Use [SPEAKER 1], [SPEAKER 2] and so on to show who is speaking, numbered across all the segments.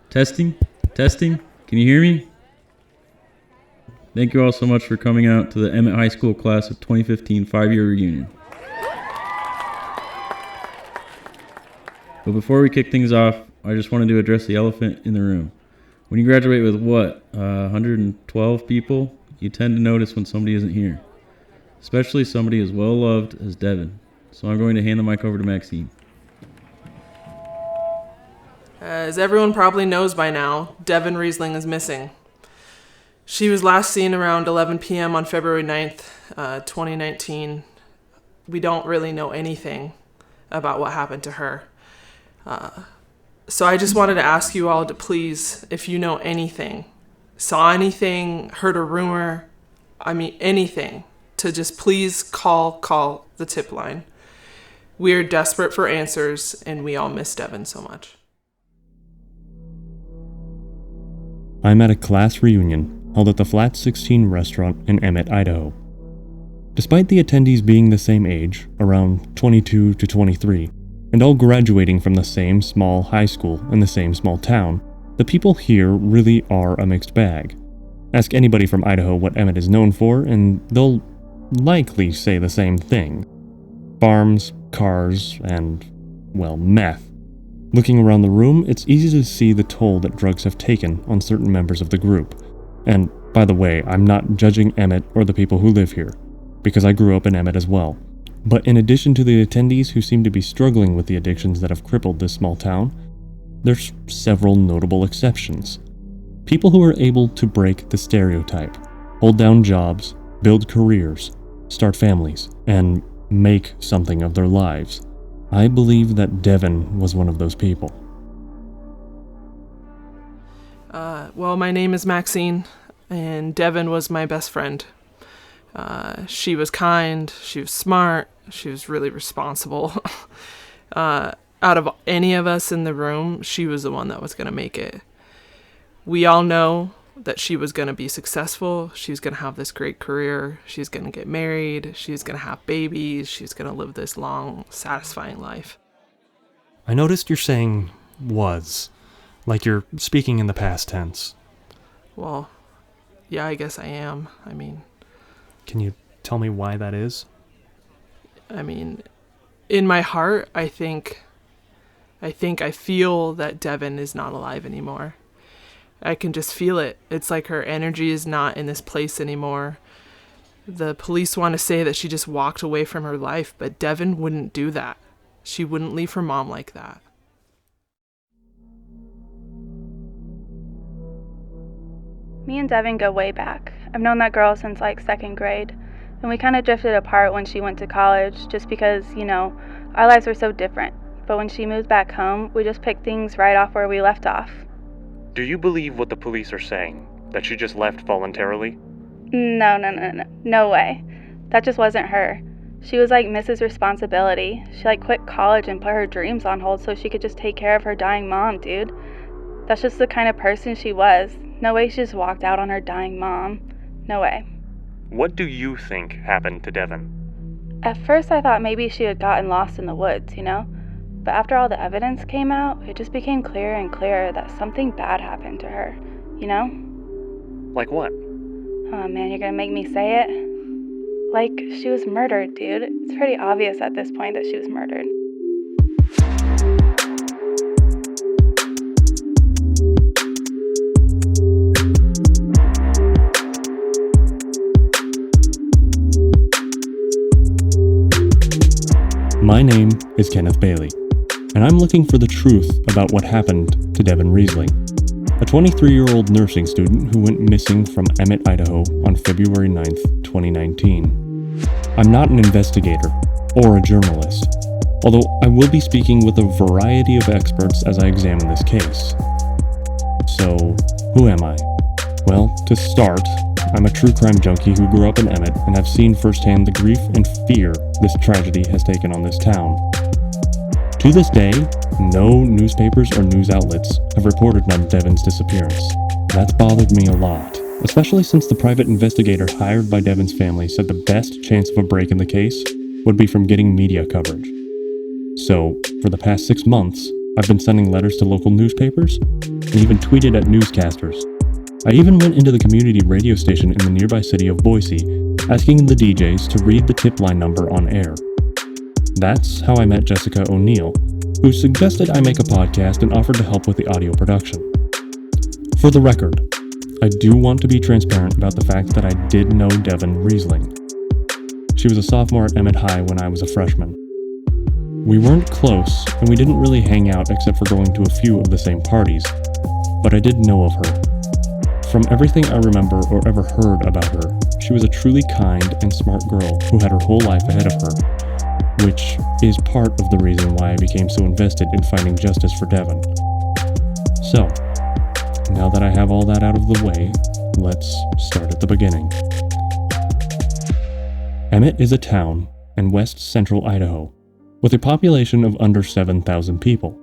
[SPEAKER 1] Testing? Testing? Can you hear me? Thank you all so much for coming out to the Emmett High School class of 2015 5-year reunion. But before we kick things off, I just wanted to address the elephant in the room. When you graduate with 112 people, you tend to notice when somebody isn't here. Especially somebody as well loved as Devin. So I'm going to hand the mic over to Maxine.
[SPEAKER 2] As everyone probably knows by now, Devon Riesling is missing. She was last seen around 11 p.m. on February 9th, 2019. We don't really know anything about what happened to her. So I just wanted to ask you all to please, if you know anything, saw anything, heard a rumor, anything, to just please call the tip line. We are desperate for answers, and we all miss Devin so much.
[SPEAKER 3] I'm at a class reunion held at the Flat 16 restaurant in Emmett, Idaho. Despite the attendees being the same age, around 22 to 23, and all graduating from the same small high school in the same small town, the people here really are a mixed bag. Ask anybody from Idaho what Emmett is known for, and they'll likely say the same thing. Farms, cars, and, well, meth. Looking around the room, it's easy to see the toll that drugs have taken on certain members of the group. And, by the way, I'm not judging Emmett or the people who live here, because I grew up in Emmett as well. But in addition to the attendees who seem to be struggling with the addictions that have crippled this small town, there's several notable exceptions. People who are able to break the stereotype, hold down jobs, build careers, start families, and make something of their lives. I believe that Devin was one of those people.
[SPEAKER 2] Well, my name is Maxine, and Devin was my best friend. She was kind, she was smart, she was really responsible. Out of any of us in the room, she was the one that was going to make it. We all know that she was going to be successful, she was going to have this great career, she's going to get married, she's going to have babies, she's going to live this long, satisfying life.
[SPEAKER 3] I noticed you're saying was, like you're speaking in the past tense.
[SPEAKER 2] Well, yeah, I guess I am.
[SPEAKER 3] Can you tell me why that is?
[SPEAKER 2] In my heart, I think I feel that Devin is not alive anymore. I can just feel it. It's like her energy is not in this place anymore. The police want to say that she just walked away from her life, but Devin wouldn't do that. She wouldn't leave her mom like that.
[SPEAKER 4] Me and Devin go way back. I've known that girl since second grade. And we kind of drifted apart when she went to college just because, our lives were so different. But when she moved back home, we just picked things right off where we left off.
[SPEAKER 3] Do you believe what the police are saying? That she just left voluntarily?
[SPEAKER 4] No way. That just wasn't her. She was like Mrs. Responsibility. She quit college and put her dreams on hold so she could just take care of her dying mom, dude. That's just the kind of person she was. No way she just walked out on her dying mom. No way.
[SPEAKER 3] What do you think happened to Devin?
[SPEAKER 4] At first I thought maybe she had gotten lost in the woods, But after all the evidence came out, it just became clearer and clearer that something bad happened to her,
[SPEAKER 3] Like what?
[SPEAKER 4] Oh man, you're gonna make me say it? She was murdered, dude. It's pretty obvious at this point that she was murdered.
[SPEAKER 3] My name is Kenneth Bailey, and I'm looking for the truth about what happened to Devon Riesling, a 23-year-old nursing student who went missing from Emmett, Idaho on February 9th, 2019. I'm not an investigator or a journalist, although I will be speaking with a variety of experts as I examine this case. So, who am I? Well, to start, I'm a true crime junkie who grew up in Emmett and have seen firsthand the grief and fear this tragedy has taken on this town. To this day, no newspapers or news outlets have reported on Devon's disappearance. That's bothered me a lot, especially since the private investigator hired by Devon's family said the best chance of a break in the case would be from getting media coverage. So, for the past 6 months, I've been sending letters to local newspapers, and even tweeted at newscasters. I even went into the community radio station in the nearby city of Boise, asking the DJs to read the tip line number on air. That's how I met Jessica O'Neill, who suggested I make a podcast and offered to help with the audio production. For the record, I do want to be transparent about the fact that I did know Devon Riesling. She was a sophomore at Emmett High when I was a freshman. We weren't close, and we didn't really hang out except for going to a few of the same parties, but I did know of her. From everything I remember or ever heard about her, she was a truly kind and smart girl who had her whole life ahead of her, which is part of the reason why I became so invested in finding justice for Devon. So, now that I have all that out of the way, let's start at the beginning. Emmett is a town in west central Idaho, with a population of under 7,000 people.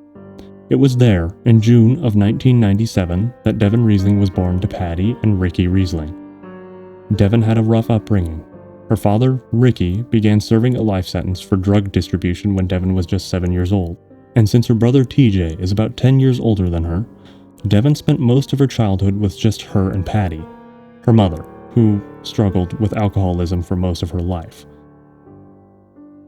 [SPEAKER 3] It was there, in June of 1997, that Devon Riesling was born to Patty and Ricky Riesling. Devon had a rough upbringing. Her father, Ricky, began serving a life sentence for drug distribution when Devon was just 7 years old. And since her brother TJ is about 10 years older than her, Devon spent most of her childhood with just her and Patty, her mother, who struggled with alcoholism for most of her life.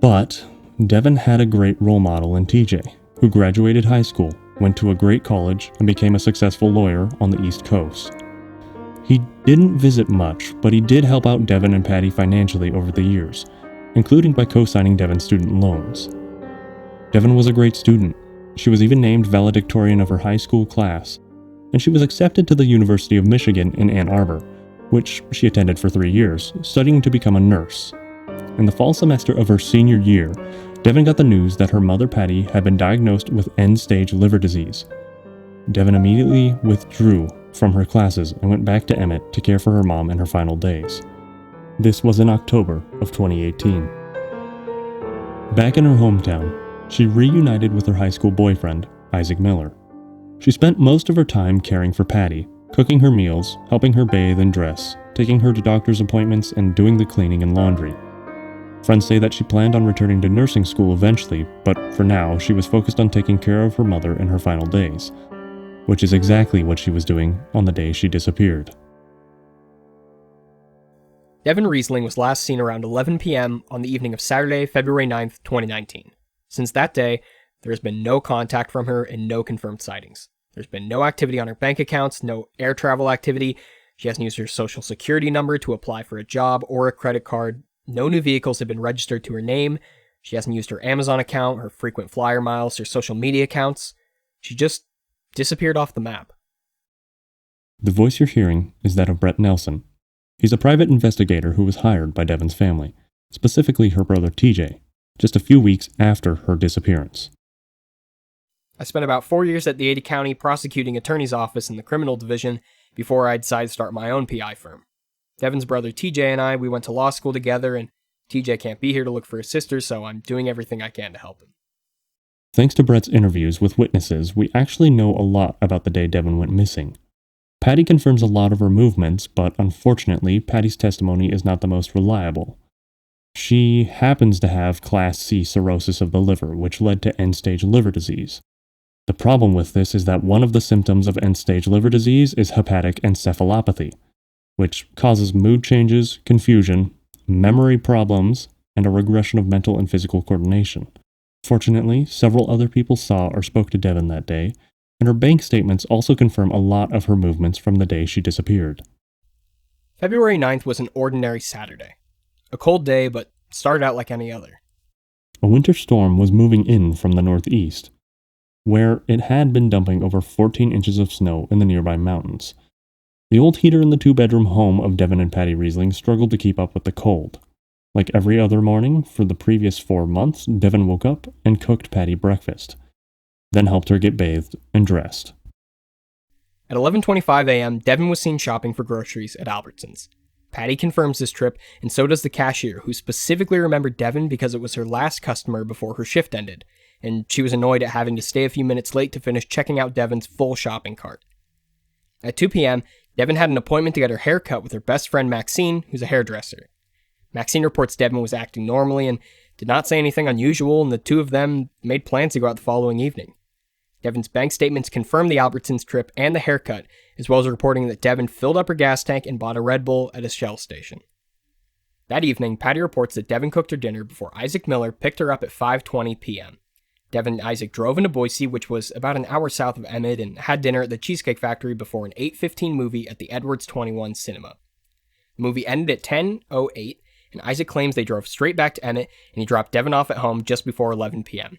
[SPEAKER 3] But Devon had a great role model in TJ, who graduated high school, went to a great college, and became a successful lawyer on the East Coast. He didn't visit much, but he did help out Devon and Patty financially over the years, including by co-signing Devon's student loans. Devon was a great student. She was even named valedictorian of her high school class, and she was accepted to the University of Michigan in Ann Arbor, which she attended for 3 years, studying to become a nurse. In the fall semester of her senior year, Devon got the news that her mother Patty had been diagnosed with end-stage liver disease. Devon immediately withdrew from her classes and went back to Emmett to care for her mom in her final days. This was in October of 2018. Back in her hometown, she reunited with her high school boyfriend, Isaac Miller. She spent most of her time caring for Patty, cooking her meals, helping her bathe and dress, taking her to doctor's appointments, and doing the cleaning and laundry. Friends say that she planned on returning to nursing school eventually, but for now, she was focused on taking care of her mother in her final days, which is exactly what she was doing on the day she disappeared.
[SPEAKER 5] Devon Riesling was last seen around 11 p.m. on the evening of Saturday, February 9th, 2019. Since that day, there has been no contact from her and no confirmed sightings. There's been no activity on her bank accounts, no air travel activity. She hasn't used her social security number to apply for a job or a credit card. No new vehicles have been registered to her name. She hasn't used her Amazon account, her frequent flyer miles, her social media accounts. She just disappeared off the map.
[SPEAKER 3] The voice you're hearing is that of Brett Nelson. He's a private investigator who was hired by Devon's family, specifically her brother TJ, just a few weeks after her disappearance.
[SPEAKER 5] I spent about 4 years at the Ada County Prosecuting Attorney's Office in the Criminal Division before I decided to start my own PI firm. Devon's brother TJ and I, we went to law school together, and TJ can't be here to look for his sister, so I'm doing everything I can to help him.
[SPEAKER 3] Thanks to Brett's interviews with witnesses, we actually know a lot about the day Devon went missing. Patty confirms a lot of her movements, but unfortunately, Patty's testimony is not the most reliable. She happens to have Class C cirrhosis of the liver, which led to end-stage liver disease. The problem with this is that one of the symptoms of end-stage liver disease is hepatic encephalopathy, which causes mood changes, confusion, memory problems, and a regression of mental and physical coordination. Fortunately, several other people saw or spoke to Devon that day, and her bank statements also confirm a lot of her movements from the day she disappeared.
[SPEAKER 5] February 9th was an ordinary Saturday. A cold day, but started out like any other.
[SPEAKER 3] A winter storm was moving in from the northeast, where it had been dumping over 14 inches of snow in the nearby mountains. The old heater in the two-bedroom home of Devon and Patty Riesling struggled to keep up with the cold. Like every other morning for the previous 4 months, Devon woke up and cooked Patty breakfast, then helped her get bathed and dressed.
[SPEAKER 5] At 11:25 a.m., Devon was seen shopping for groceries at Albertsons. Patty confirms this trip, and so does the cashier, who specifically remembered Devon because it was her last customer before her shift ended, and she was annoyed at having to stay a few minutes late to finish checking out Devon's full shopping cart. At 2 p.m., Devon had an appointment to get her hair cut with her best friend Maxine, who's a hairdresser. Maxine reports Devon was acting normally and did not say anything unusual, and the two of them made plans to go out the following evening. Devin's bank statements confirmed the Albertsons trip and the haircut, as well as reporting that Devin filled up her gas tank and bought a Red Bull at a Shell station. That evening, Patty reports that Devin cooked her dinner before Isaac Miller picked her up at 5:20 p.m. Devin and Isaac drove into Boise, which was about an hour south of Emmett, and had dinner at the Cheesecake Factory before an 8:15 movie at the Edwards 21 cinema. The movie ended at 10:08, and Isaac claims they drove straight back to Emmett, and he dropped Devin off at home just before 11 p.m.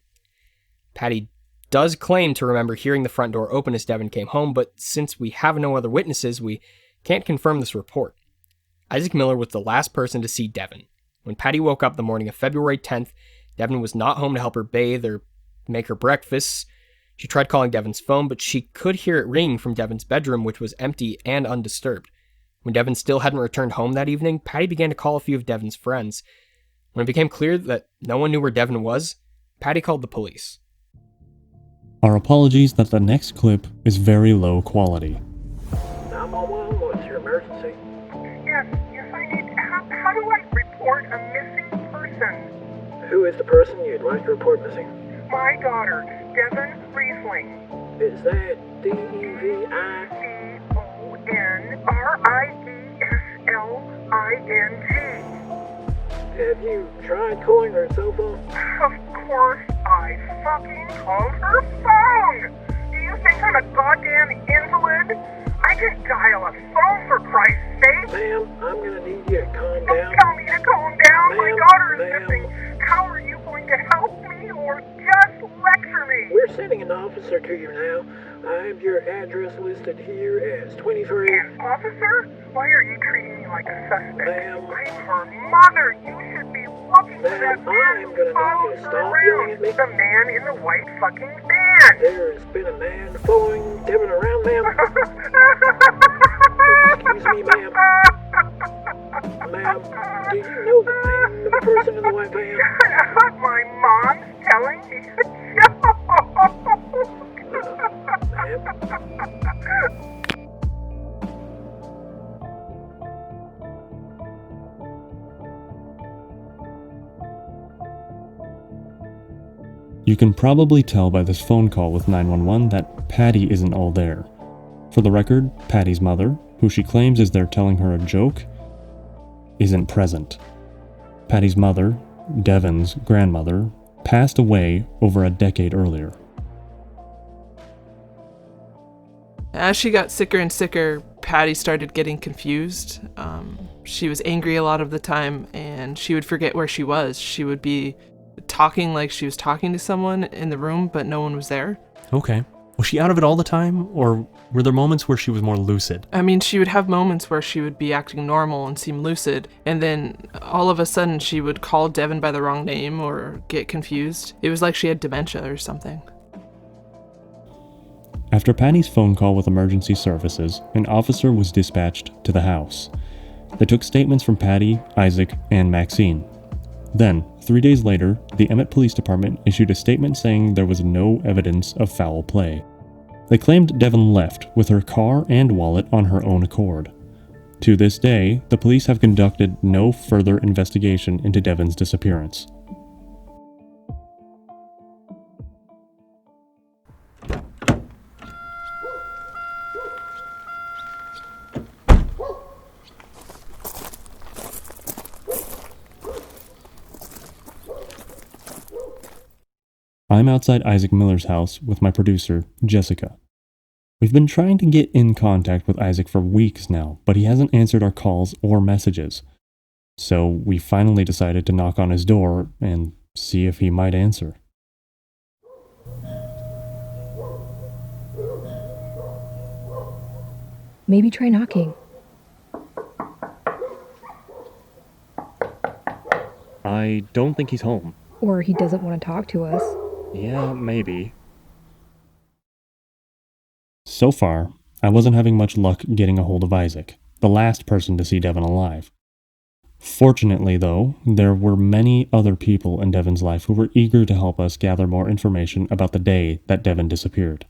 [SPEAKER 5] Patty does claim to remember hearing the front door open as Devin came home, but since we have no other witnesses, we can't confirm this report. Isaac Miller was the last person to see Devin. When Patty woke up the morning of February 10th, Devin was not home to help her bathe or make her breakfast. She tried calling Devin's phone, but she could hear it ringing from Devin's bedroom, which was empty and undisturbed. When Devin still hadn't returned home that evening, Patty began to call a few of Devin's friends. When it became clear that no one knew where Devin was, Patty called the police.
[SPEAKER 3] Our apologies that the next clip is very low quality.
[SPEAKER 6] 911, what's your emergency?
[SPEAKER 7] Yes, I need. How do I report a missing person?
[SPEAKER 6] Who is the person you'd like to report missing?
[SPEAKER 7] My daughter, Devon Riesling.
[SPEAKER 6] Is that D-E-V-I?
[SPEAKER 7] DONRIESLING.
[SPEAKER 6] Have you tried calling her cell phone?
[SPEAKER 7] Of course I fucking called her phone! Do you think I'm a goddamn invalid? I can dial a phone for Christ's sake!
[SPEAKER 6] Ma'am, I'm gonna need you to calm
[SPEAKER 7] Don't
[SPEAKER 6] down.
[SPEAKER 7] tell me to calm down! My daughter is
[SPEAKER 6] Ma'am.
[SPEAKER 7] missing! How are you going to help me or just lecture me?
[SPEAKER 6] We're sending an officer to you now. I have your address listed here as 23.
[SPEAKER 7] An officer? Why are you treating me like a suspect?
[SPEAKER 6] Ma'am.
[SPEAKER 7] I'm her mother. You should be looking for that
[SPEAKER 6] Ma'am,
[SPEAKER 7] man
[SPEAKER 6] I'm
[SPEAKER 7] who
[SPEAKER 6] gonna need you
[SPEAKER 7] follows
[SPEAKER 6] to
[SPEAKER 7] her
[SPEAKER 6] stop
[SPEAKER 7] around.
[SPEAKER 6] yelling at me.
[SPEAKER 7] The man in the white fucking van.
[SPEAKER 6] There's been a man following Devin around, ma'am. Excuse me, ma'am. Ma'am, do you know the name of the person in the white van?
[SPEAKER 7] My mom's telling me a joke.
[SPEAKER 3] You can probably tell by this phone call with 911 that Patty isn't all there. For the record, Patty's mother, who she claims is there telling her a joke, isn't present. Patty's mother, Devin's grandmother, passed away over a decade earlier.
[SPEAKER 2] As she got sicker and sicker, Patty started getting confused. She was angry a lot of the time, and she would forget where she was. She would be talking like she was talking to someone in the room, but no one was there.
[SPEAKER 8] Okay. Was she out of it all the time, or were there moments where she was more lucid?
[SPEAKER 2] I mean, she would have moments where she would be acting normal and seem lucid, and then all of a sudden she would call Devin by the wrong name or get confused. It was like she had dementia or something.
[SPEAKER 3] After Patty's phone call with emergency services, an officer was dispatched to the house. They took statements from Patty, Isaac, and Maxine. Then, 3 days later, the Emmett Police Department issued a statement saying there was no evidence of foul play. They claimed Devin left with her car and wallet on her own accord. To this day, the police have conducted no further investigation into Devin's disappearance. I'm outside Isaac Miller's house with my producer, Jessica. We've been trying to get in contact with Isaac for weeks now, but he hasn't answered our calls or messages. So we finally decided to knock on his door and see if he might answer.
[SPEAKER 9] Maybe try knocking.
[SPEAKER 3] I don't think he's home.
[SPEAKER 9] Or he doesn't want to talk to us.
[SPEAKER 3] Yeah, maybe. So far, I wasn't having much luck getting a hold of Isaac, the last person to see Devin alive. Fortunately, though, there were many other people in Devin's life who were eager to help us gather more information about the day that Devin disappeared.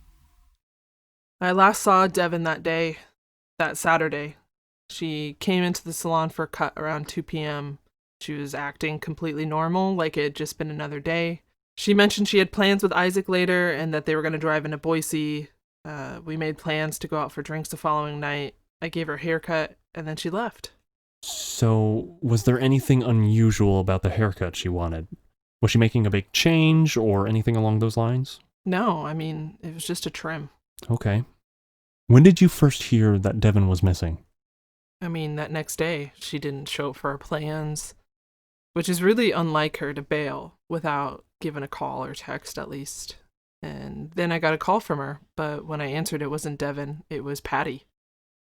[SPEAKER 2] I last saw Devin that Saturday. She came into the salon for a cut around 2 p.m. She was acting completely normal, like it had just been another day. She mentioned she had plans with Isaac later and that they were going to drive into Boise. We made plans to go out for drinks the following night. I gave her a haircut, and then she left.
[SPEAKER 8] So, was there anything unusual about the haircut she wanted? Was she making a big change or anything along those lines?
[SPEAKER 2] No, I mean, it was just a trim.
[SPEAKER 8] Okay. When did you first hear that Devin was missing?
[SPEAKER 2] I mean, that next day, she didn't show up for our plans, which is really unlike her to bail without giving a call or text at least. And then I got a call from her, but when I answered, it wasn't Devin, it was Patty.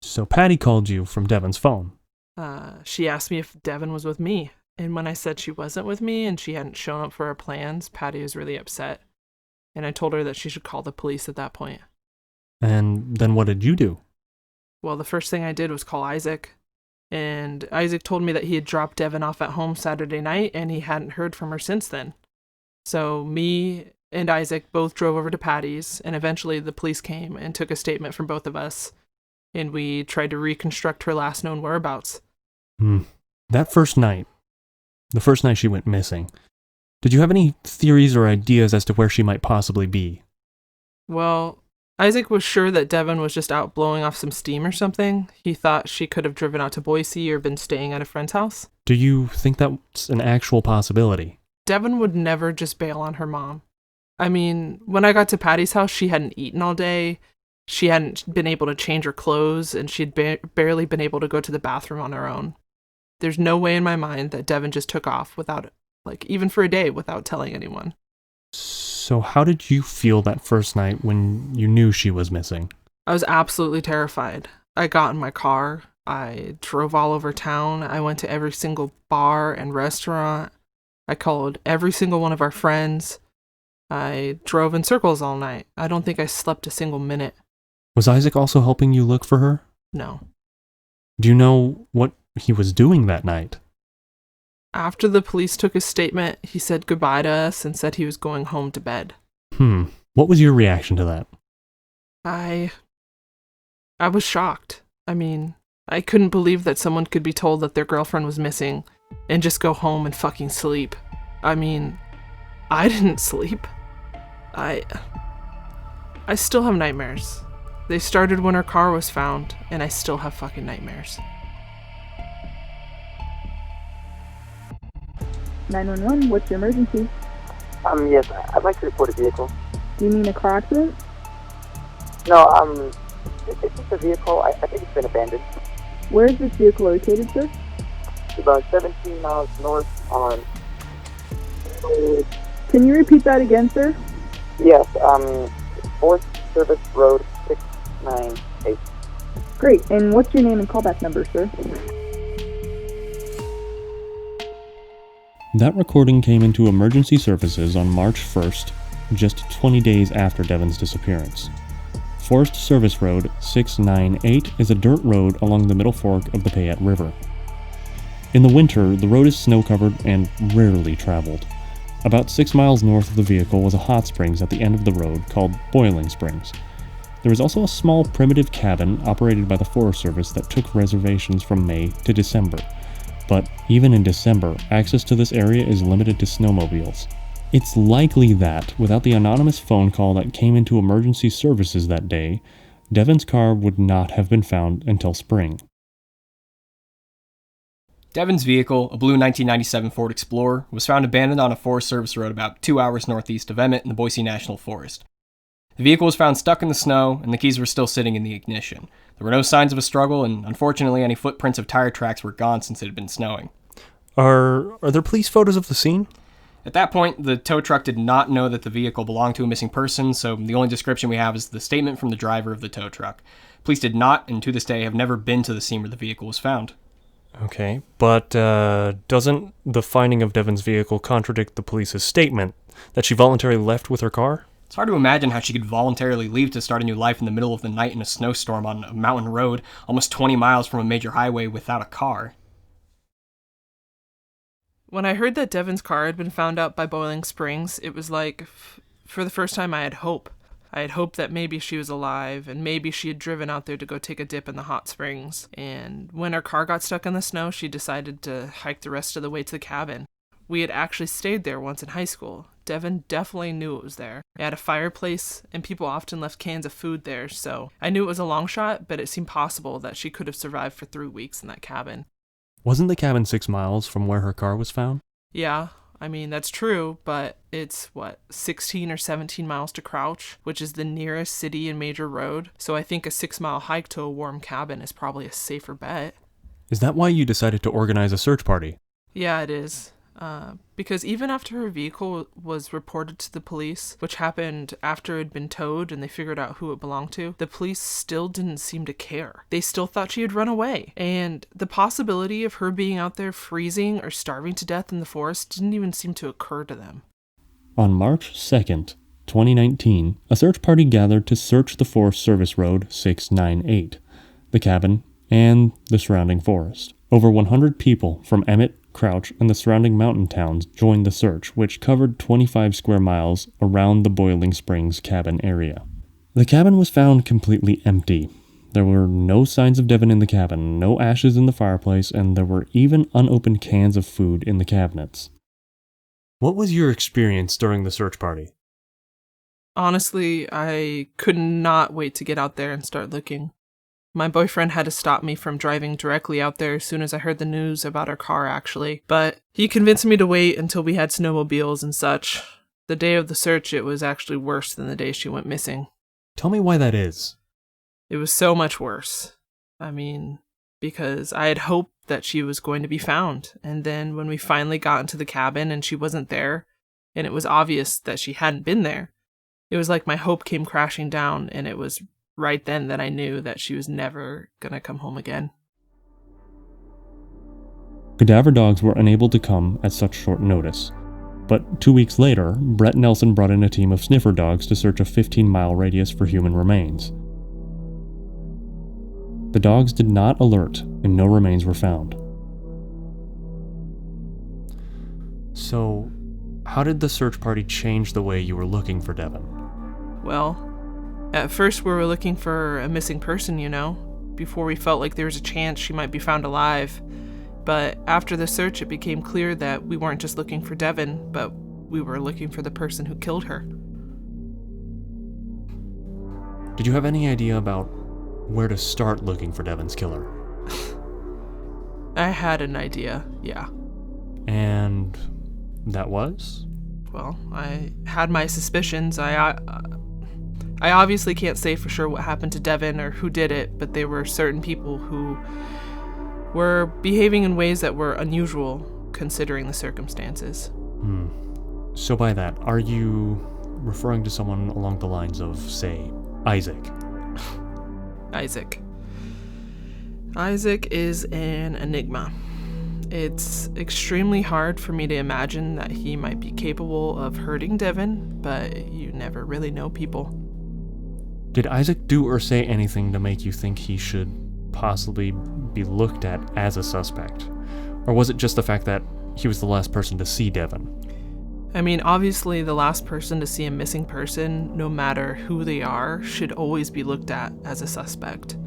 [SPEAKER 8] So Patty called you from Devin's phone.
[SPEAKER 2] She asked me if Devin was with me, and when I said she wasn't with me and she hadn't shown up for our plans, Patty was really upset. And I told her that she should call the police at that point.
[SPEAKER 8] And then what did you do?
[SPEAKER 2] Well, the first thing I did was call Isaac. And Isaac told me that he had dropped Devin off at home Saturday night and he hadn't heard from her since then. So me and Isaac both drove over to Patty's, and eventually the police came and took a statement from both of us. And we tried to reconstruct her last known whereabouts.
[SPEAKER 8] That first night, the first night she went missing, did you have any theories or ideas as to where she might possibly be?
[SPEAKER 2] Well, Isaac was sure that Devin was just out blowing off some steam or something. He thought she could have driven out to Boise or been staying at a friend's house.
[SPEAKER 8] Do you think that's an actual possibility?
[SPEAKER 2] Devin would never just bail on her mom. I mean, when I got to Patty's house, she hadn't eaten all day. She hadn't been able to change her clothes, and she'd barely been able to go to the bathroom on her own. There's no way in my mind that Devin just took off without, even for a day, without telling anyone.
[SPEAKER 8] So how did you feel that first night when you knew she was missing?
[SPEAKER 2] I was absolutely terrified. I got in my car. I drove all over town. I went to every single bar and restaurant. I called every single one of our friends. I drove in circles all night. I don't think I slept a single minute.
[SPEAKER 8] Was Isaac also helping you look for her?
[SPEAKER 2] No.
[SPEAKER 8] Do you know what he was doing that night?
[SPEAKER 2] After the police took his statement, he said goodbye to us and said he was going home to bed.
[SPEAKER 8] What was your reaction to that?
[SPEAKER 2] I was shocked. I mean, I couldn't believe that someone could be told that their girlfriend was missing and just go home and fucking sleep. I mean, I didn't sleep. I still have nightmares. They started when her car was found, and I still have fucking nightmares.
[SPEAKER 10] 911, what's your emergency?
[SPEAKER 11] Yes, I'd like to report a vehicle.
[SPEAKER 10] Do you mean a car accident?
[SPEAKER 11] No, it's just a vehicle. I think it's been abandoned.
[SPEAKER 10] Where is this vehicle located, sir?
[SPEAKER 11] It's about 17 miles north on...
[SPEAKER 10] Can you repeat that again, sir?
[SPEAKER 11] Yes, 4th Service Road 698.
[SPEAKER 10] Great, and what's your name and callback number, sir?
[SPEAKER 3] That recording came into emergency services on March 1st, just 20 days after Devin's disappearance. Forest Service Road 698 is a dirt road along the middle fork of the Payette River. In the winter, the road is snow-covered and rarely traveled. About 6 miles north of the vehicle was a hot springs at the end of the road called Boiling Springs. There was also a small primitive cabin operated by the Forest Service that took reservations from May to December. But even in December, access to this area is limited to snowmobiles. It's likely that, without the anonymous phone call that came into emergency services that day, Devin's car would not have been found until spring.
[SPEAKER 5] Devin's vehicle, a blue 1997 Ford Explorer, was found abandoned on a Forest Service road about 2 hours northeast of Emmett in the Boise National Forest. The vehicle was found stuck in the snow, and the keys were still sitting in the ignition. There were no signs of a struggle, and unfortunately any footprints of tire tracks were gone since it had been snowing.
[SPEAKER 8] Are there police photos of the scene?
[SPEAKER 5] At that point, the tow truck did not know that the vehicle belonged to a missing person, so the only description we have is the statement from the driver of the tow truck. Police did not, and to this day, have never been to the scene where the vehicle was found.
[SPEAKER 8] Okay, but doesn't the finding of Devin's vehicle contradict the police's statement that she voluntarily left with her car?
[SPEAKER 5] It's hard to imagine how she could voluntarily leave to start a new life in the middle of the night in a snowstorm on a mountain road almost 20 miles from a major highway without a car.
[SPEAKER 2] When I heard that Devin's car had been found out by Boiling Springs, it was like, for the first time I had hope. I had hoped that maybe she was alive, and maybe she had driven out there to go take a dip in the hot springs. And when her car got stuck in the snow, she decided to hike the rest of the way to the cabin. We had actually stayed there once in high school. Devin definitely knew it was there. It had a fireplace, and people often left cans of food there, so I knew it was a long shot, but it seemed possible that she could have survived for 3 weeks in that cabin.
[SPEAKER 8] Wasn't the cabin 6 miles from where her car was found?
[SPEAKER 2] Yeah, I mean, that's true, but it's, 16 or 17 miles to Crouch, which is the nearest city and major road, so I think a 6-mile hike to a warm cabin is probably a safer bet.
[SPEAKER 8] Is that why you decided to organize a search party?
[SPEAKER 2] Yeah, it is. Because even after her vehicle was reported to the police, which happened after it had been towed and they figured out who it belonged to, the police still didn't seem to care. They still thought she had run away. And the possibility of her being out there freezing or starving to death in the forest didn't even seem to occur to them.
[SPEAKER 3] On March 2nd, 2019, a search party gathered to search the Forest Service Road 698, the cabin, and the surrounding forest. Over 100 people from Emmett, Crouch, and the surrounding mountain towns joined the search, which covered 25 square miles around the Boiling Springs cabin area. The cabin was found completely empty. There were no signs of Devin in the cabin, no ashes in the fireplace, and there were even unopened cans of food in the cabinets.
[SPEAKER 8] What was your experience during the search party?
[SPEAKER 2] Honestly, I could not wait to get out there and start looking. My boyfriend had to stop me from driving directly out there as soon as I heard the news about our car, actually. But he convinced me to wait until we had snowmobiles and such. The day of the search, it was actually worse than the day she went missing.
[SPEAKER 8] Tell me why that is.
[SPEAKER 2] It was so much worse. I mean, because I had hoped that she was going to be found. And then when we finally got into the cabin and she wasn't there, and it was obvious that she hadn't been there, it was like my hope came crashing down, and it was right then that I knew that she was never gonna come home again.
[SPEAKER 3] Cadaver dogs were unable to come at such short notice. But 2 weeks later, Brett Nelson brought in a team of sniffer dogs to search a 15-mile radius for human remains. The dogs did not alert, and no remains were found.
[SPEAKER 8] So, how did the search party change the way you were looking for Devin?
[SPEAKER 2] Well, at first we were looking for a missing person, before we felt like there was a chance she might be found alive. But after the search, it became clear that we weren't just looking for Devin, but we were looking for the person who killed her.
[SPEAKER 8] Did you have any idea about where to start looking for Devin's killer?
[SPEAKER 2] I had an idea, yeah.
[SPEAKER 8] And that was?
[SPEAKER 2] Well, I had my suspicions. I obviously can't say for sure what happened to Devin or who did it, but there were certain people who were behaving in ways that were unusual considering the circumstances.
[SPEAKER 8] So by that, are you referring to someone along the lines of, say, Isaac?
[SPEAKER 2] Isaac is an enigma. It's extremely hard for me to imagine that he might be capable of hurting Devin, but you never really know people.
[SPEAKER 8] Did Isaac do or say anything to make you think he should possibly be looked at as a suspect? Or was it just the fact that he was the last person to see Devin?
[SPEAKER 2] I mean, obviously the last person to see a missing person, no matter who they are, should always be looked at as a suspect.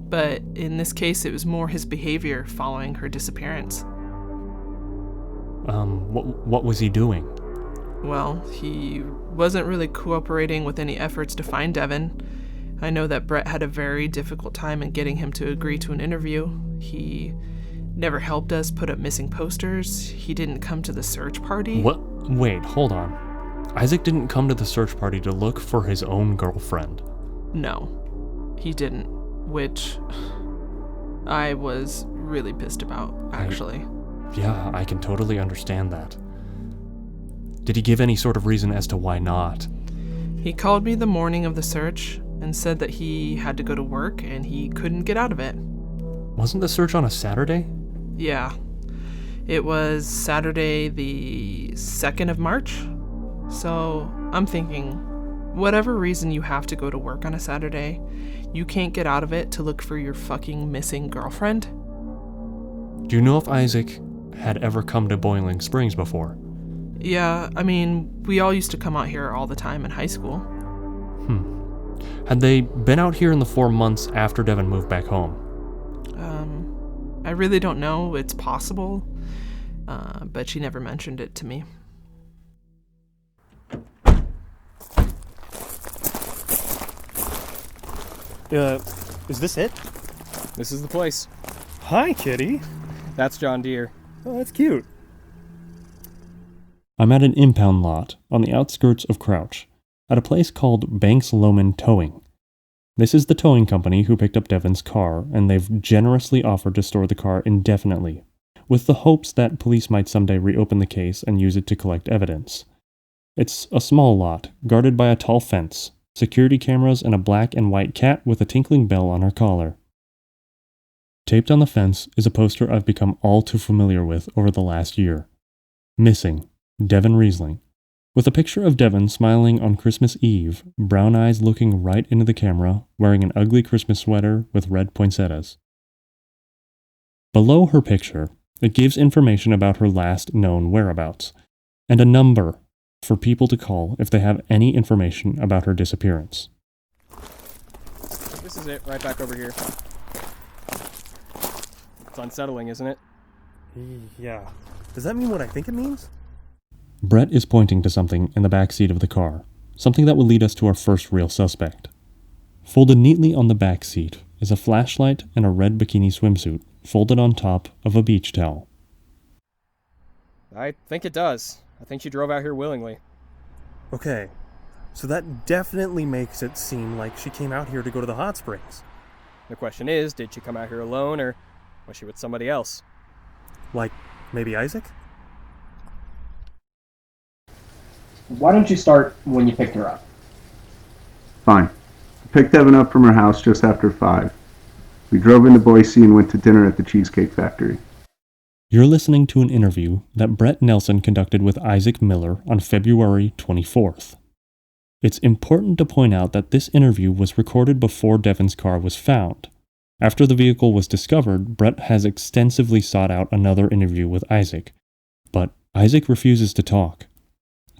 [SPEAKER 2] But in this case, it was more his behavior following her disappearance.
[SPEAKER 8] What was he doing?
[SPEAKER 2] Well, he wasn't really cooperating with any efforts to find Devin. I know that Brett had a very difficult time in getting him to agree to an interview. He never helped us put up missing posters. He didn't come to the search party.
[SPEAKER 8] What? Wait, hold on. Isaac didn't come to the search party to look for his own girlfriend.
[SPEAKER 2] No, he didn't, which I was really pissed about, actually.
[SPEAKER 8] Yeah, I can totally understand that. Did he give any sort of reason as to why not?
[SPEAKER 2] He called me the morning of the search and said that he had to go to work and he couldn't get out of it.
[SPEAKER 8] Wasn't the search on a Saturday?
[SPEAKER 2] Yeah. It was Saturday the 2nd of March. So I'm thinking, whatever reason you have to go to work on a Saturday, you can't get out of it to look for your fucking missing girlfriend?
[SPEAKER 8] Do you know if Isaac had ever come to Boiling Springs before?
[SPEAKER 2] Yeah, I mean, we all used to come out here all the time in high school.
[SPEAKER 8] Had they been out here in the 4 months after Devin moved back home?
[SPEAKER 2] I really don't know. It's possible, but she never mentioned it to me.
[SPEAKER 3] Is this it?
[SPEAKER 5] This is the place.
[SPEAKER 3] Hi, kitty.
[SPEAKER 5] That's John Deere.
[SPEAKER 3] Oh, that's cute.
[SPEAKER 8] I'm at an impound lot on the outskirts of Crouch, at a place called Banks Loman Towing. This is the towing company who picked up Devin's car, and they've generously offered to store the car indefinitely, with the hopes that police might someday reopen the case and use it to collect evidence. It's a small lot, guarded by a tall fence, security cameras, and a black and white cat with a tinkling bell on her collar. Taped on the fence is a poster I've become all too familiar with over the last year. Missing, Devon Riesling, with a picture of Devon smiling on Christmas Eve, brown eyes looking right into the camera, wearing an ugly Christmas sweater with red poinsettias. Below her picture, it gives information about her last known whereabouts, and a number for people to call if they have any information about her disappearance.
[SPEAKER 5] This is it, right back over here. It's unsettling, isn't it?
[SPEAKER 3] Yeah. Does that mean what I think it means?
[SPEAKER 8] Brett is pointing to something in the back seat of the car, something that will lead us to our first real suspect. Folded neatly on the back seat is a flashlight and a red bikini swimsuit, folded on top of a beach towel.
[SPEAKER 5] I think it does. I think she drove out here willingly.
[SPEAKER 3] Okay, so that definitely makes it seem like she came out here to go to the hot springs.
[SPEAKER 5] The question is, did she come out here alone, or was she with somebody else?
[SPEAKER 3] Like, maybe Isaac?
[SPEAKER 12] Why don't you start when you picked her up?
[SPEAKER 13] Fine. I picked Devin up from her house just after 5. We drove into Boise and went to dinner at the Cheesecake Factory.
[SPEAKER 8] You're listening to an interview that Brett Nelson conducted with Isaac Miller on February 24th. It's important to point out that this interview was recorded before Devin's car was found. After the vehicle was discovered, Brett has extensively sought out another interview with Isaac, but Isaac refuses to talk.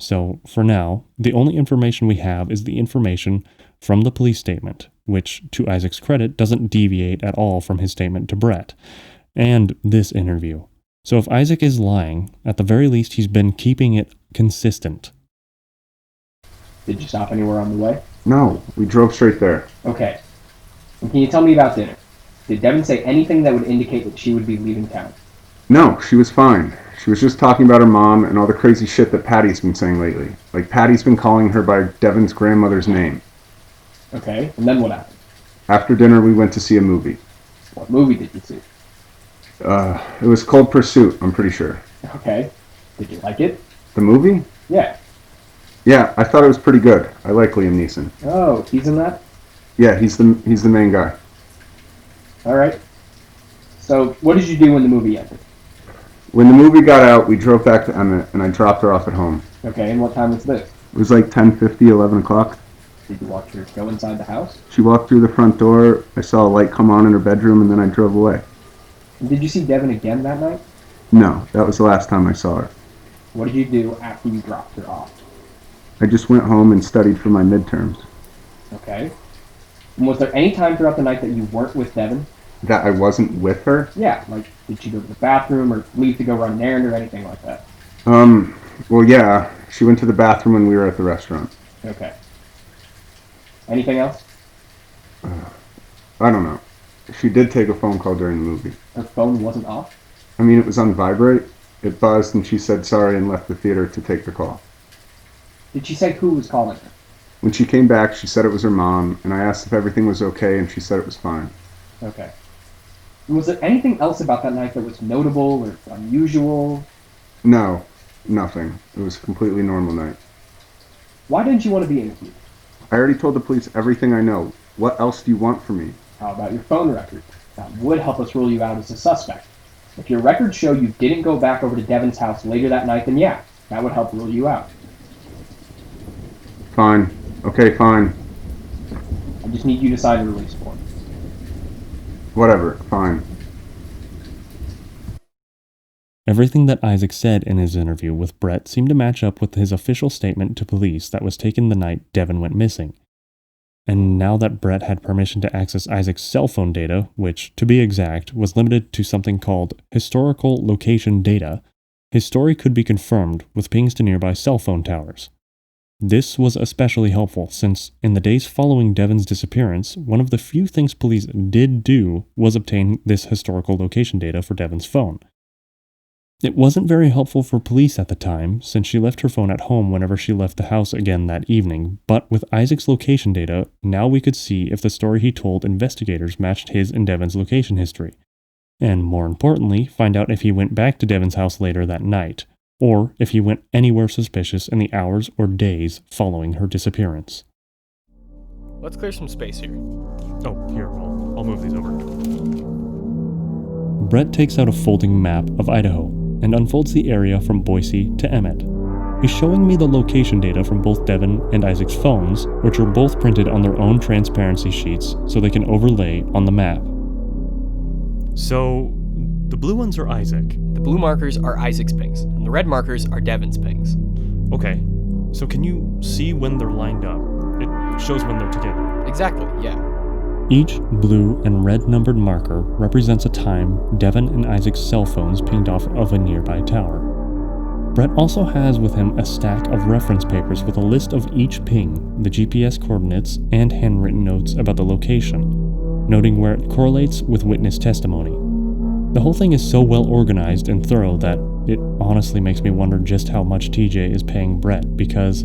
[SPEAKER 8] So, for now, the only information we have is the information from the police statement, which, to Isaac's credit, doesn't deviate at all from his statement to Brett, and this interview. So if Isaac is lying, at the very least he's been keeping it consistent.
[SPEAKER 12] Did you stop anywhere on the way?
[SPEAKER 13] No, we drove straight there.
[SPEAKER 12] Okay. And can you tell me about dinner? Did Devin say anything that would indicate that she would be leaving town?
[SPEAKER 13] No, she was fine. She was just talking about her mom and all the crazy shit that Patty's been saying lately. Like Patty's been calling her by Devin's grandmother's name.
[SPEAKER 12] Okay, and then what happened?
[SPEAKER 13] After dinner we went to see a movie.
[SPEAKER 12] What movie did you see?
[SPEAKER 13] It was Cold Pursuit, I'm pretty sure.
[SPEAKER 12] Okay. Did you like it?
[SPEAKER 13] The movie?
[SPEAKER 12] Yeah.
[SPEAKER 13] Yeah, I thought it was pretty good. I like Liam Neeson.
[SPEAKER 12] Oh, he's in that?
[SPEAKER 13] Yeah, he's the main guy.
[SPEAKER 12] Alright. So, what did you do when the movie ended?
[SPEAKER 13] When the movie got out, we drove back to Emmett, and I dropped her off at home.
[SPEAKER 12] Okay, and what time was this?
[SPEAKER 13] It was like 10:50, 11 o'clock.
[SPEAKER 12] Did you watch her go inside the house?
[SPEAKER 13] She walked through the front door, I saw a light come on in her bedroom, and then I drove away.
[SPEAKER 12] And did you see Devin again that night?
[SPEAKER 13] No, that was the last time I saw her.
[SPEAKER 12] What did you do after you dropped her off?
[SPEAKER 13] I just went home and studied for my midterms.
[SPEAKER 12] Okay. And was there any time throughout the night that you weren't with Devin?
[SPEAKER 13] That I wasn't with her?
[SPEAKER 12] Yeah, like, did she go to the bathroom or leave to go run an errand or anything like that?
[SPEAKER 13] Well, yeah. She went to the bathroom when we were at the restaurant.
[SPEAKER 12] Okay. Anything else?
[SPEAKER 13] I don't know. She did take a phone call during the movie.
[SPEAKER 12] Her phone wasn't off?
[SPEAKER 13] I mean, it was on vibrate. It buzzed and she said sorry and left the theater to take the call.
[SPEAKER 12] Did she say who was calling her?
[SPEAKER 13] When she came back, she said it was her mom, and I asked if everything was okay, and she said it was fine.
[SPEAKER 12] Okay. And was there anything else about that night that was notable or unusual?
[SPEAKER 13] No, nothing. It was a completely normal night.
[SPEAKER 12] Why didn't you want to be interviewed?
[SPEAKER 13] I already told the police everything I know. What else do you want from me?
[SPEAKER 12] How about your phone record? That would help us rule you out as a suspect. If your records show you didn't go back over to Devin's house later that night, then yeah, that would help rule you out.
[SPEAKER 13] Fine. Okay, fine.
[SPEAKER 12] I just need you to sign a release form.
[SPEAKER 13] Whatever, fine.
[SPEAKER 8] Everything that Isaac said in his interview with Brett seemed to match up with his official statement to police that was taken the night Devin went missing. And now that Brett had permission to access Isaac's cell phone data, which, to be exact, was limited to something called historical location data, his story could be confirmed with pings to nearby cell phone towers. This was especially helpful since, in the days following Devin's disappearance, one of the few things police did do was obtain this historical location data for Devin's phone. It wasn't very helpful for police at the time, since she left her phone at home whenever she left the house again that evening, but with Isaac's location data, now we could see if the story he told investigators matched his and Devin's location history. And more importantly, find out if he went back to Devin's house later that night, or if he went anywhere suspicious in the hours or days following her disappearance.
[SPEAKER 5] Let's clear some space here.
[SPEAKER 8] Oh, here, I'll move these over. Brett takes out a folding map of Idaho and unfolds the area from Boise to Emmett. He's showing me the location data from both Devin and Isaac's phones, which are both printed on their own transparency sheets so they can overlay on the map. So, the blue ones are Isaac.
[SPEAKER 5] The blue markers are Isaac's pings, and the red markers are Devin's pings.
[SPEAKER 8] Okay, so can you see when they're lined up? It shows when they're together.
[SPEAKER 5] Exactly, yeah.
[SPEAKER 8] Each blue and red numbered marker represents a time Devin and Isaac's cell phones pinged off of a nearby tower. Brett also has with him a stack of reference papers with a list of each ping, the GPS coordinates, and handwritten notes about the location, noting where it correlates with witness testimony. The whole thing is so well organized and thorough that it honestly makes me wonder just how much TJ is paying Brett, because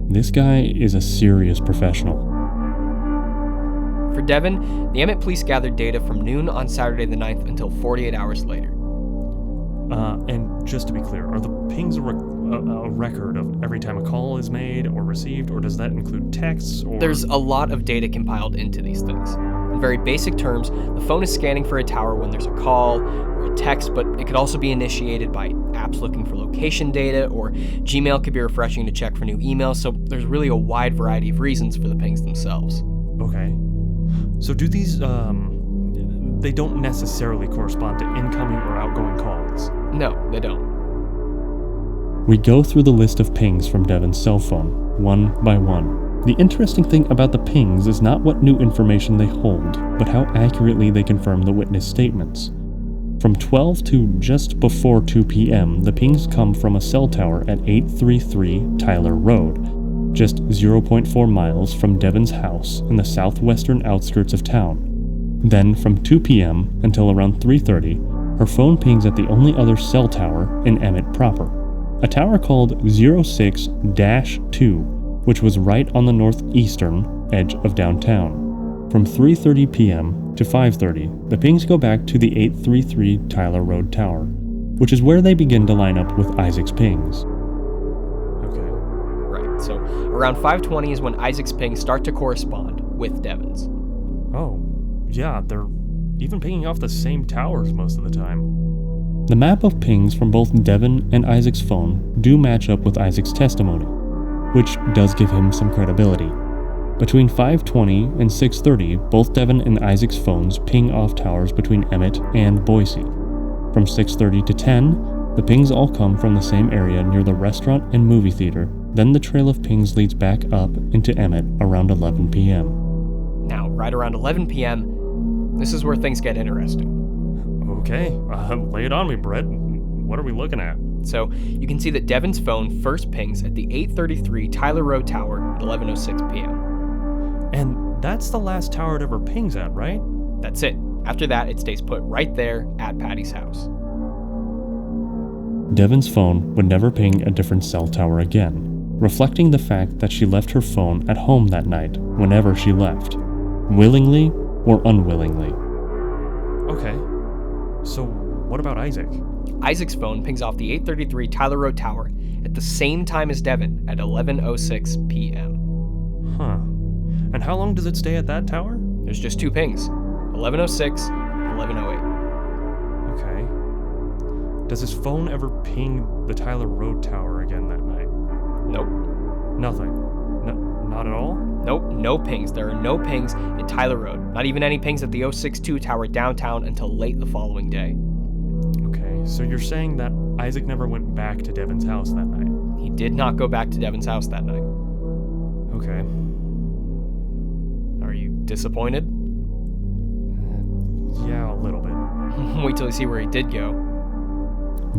[SPEAKER 8] this guy is a serious professional.
[SPEAKER 5] For Devin, the Emmett police gathered data from noon on Saturday the 9th until 48 hours later.
[SPEAKER 8] And just to be clear, are the pings a record of every time a call is made or received, or does that include texts? Or...
[SPEAKER 5] There's a lot of data compiled into these things. In very basic terms, the phone is scanning for a tower when there's a call or a text, but it could also be initiated by apps looking for location data, or Gmail could be refreshing to check for new emails, so there's really a wide variety of reasons for the pings themselves.
[SPEAKER 8] Okay. So do these, they don't necessarily correspond to incoming or outgoing calls?
[SPEAKER 5] No, they don't.
[SPEAKER 8] We go through the list of pings from Devin's cell phone, one by one. The interesting thing about the pings is not what new information they hold, but how accurately they confirm the witness statements. From 12 to just before 2 p.m., the pings come from a cell tower at 833 Tyler Road, just 0.4 miles from Devin's house in the southwestern outskirts of town. Then, from 2 p.m. until around 3:30, her phone pings at the only other cell tower in Emmett proper, a tower called 06-2, which was right on the northeastern edge of downtown. From 3:30 p.m. to 5:30, the pings go back to the 833 Tyler Road tower, which is where they begin to line up with Isaac's pings.
[SPEAKER 5] Okay. Right, so around 5:20 is when Isaac's pings start to correspond with Devin's.
[SPEAKER 8] Oh, yeah, they're even pinging off the same towers most of the time. The map of pings from both Devin and Isaac's phone do match up with Isaac's testimony, which does give him some credibility. Between 5:20 and 6:30, both Devin and Isaac's phones ping off towers between Emmett and Boise. From 6:30 to 10, the pings all come from the same area near the restaurant and movie theater. Then the trail of pings leads back up into Emmett around 11 p.m.
[SPEAKER 5] Now, right around 11 p.m., this is where things get interesting.
[SPEAKER 8] Okay, lay it on me, Brett. What are we looking at?
[SPEAKER 5] So, you can see that Devin's phone first pings at the 833 Tyler Road tower at 11:06 p.m.
[SPEAKER 8] And that's the last tower it ever pings at, right?
[SPEAKER 5] That's it. After that, it stays put right there at Patty's house.
[SPEAKER 8] Devin's phone would never ping a different cell tower again, reflecting the fact that she left her phone at home that night, whenever she left, willingly or unwillingly. Okay, so what about Isaac?
[SPEAKER 5] Isaac's phone pings off the 833 Tyler Road tower at the same time as Devin at 11:06 p.m.
[SPEAKER 8] Huh. And how long does it stay at that tower?
[SPEAKER 5] There's just two pings, 11:06 and 11:08.
[SPEAKER 8] Okay. Does his phone ever ping the Tyler Road tower again that night?
[SPEAKER 5] Nope.
[SPEAKER 8] Nothing? Not at all?
[SPEAKER 5] Nope, no pings. There are no pings at Tyler Road. Not even any pings at the 062 tower downtown until late the following day.
[SPEAKER 8] Okay, so you're saying that Isaac never went back to Devin's house that night?
[SPEAKER 5] He did not go back to Devin's house that night.
[SPEAKER 8] Okay.
[SPEAKER 5] Are you disappointed?
[SPEAKER 8] Yeah, a little bit.
[SPEAKER 5] Wait till you see where he did go.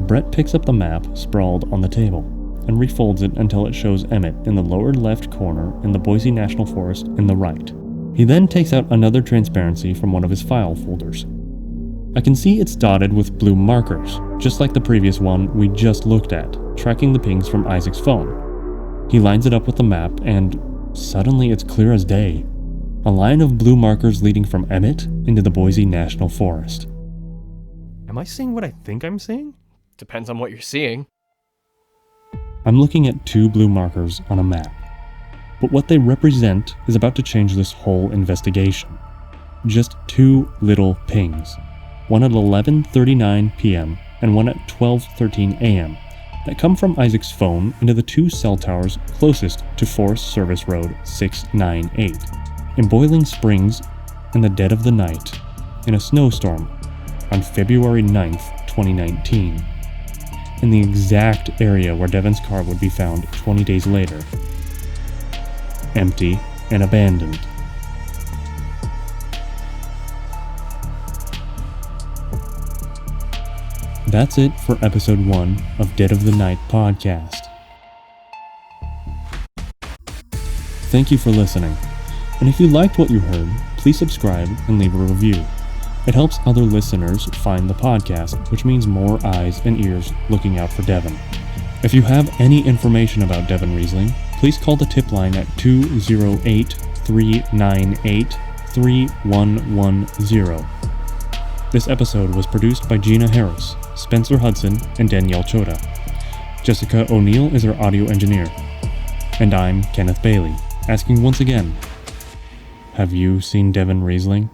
[SPEAKER 8] Brett picks up the map sprawled on the table. and refolds it until it shows Emmett in the lower left corner and the Boise National Forest in the right. He then takes out another transparency from one of his file folders. I can see it's dotted with blue markers, just like the previous one we just looked at, tracking the pings from Isaac's phone. He lines it up with the map, and suddenly it's clear as day. A line of blue markers leading from Emmett into the Boise National Forest.
[SPEAKER 3] Am I seeing what I think I'm seeing?
[SPEAKER 5] Depends on what you're seeing.
[SPEAKER 8] I'm looking at 2 blue markers on a map, but what they represent is about to change this whole investigation. Just 2 little pings, one at 11:39 p.m. and one at 12:13 a.m., that come from Isaac's phone into the 2 cell towers closest to Forest Service Road 698, in Boiling Springs, in the dead of the night, in a snowstorm, on February 9th, 2019. In the exact area where Devin's car would be found 20 days later. Empty and abandoned. That's it for episode 1 of Dead of the Night podcast. Thank you for listening, and if you liked what you heard, please subscribe and leave a review. It helps other listeners find the podcast, which means more eyes and ears looking out for Devin. If you have any information about Devon Riesling, please call the tip line at 208-398-3110. This episode was produced by Gina Harris, Spencer Hudson, and Danielle Chota. Jessica O'Neill is our audio engineer. And I'm Kenneth Bailey, asking once again, have you seen Devon Riesling?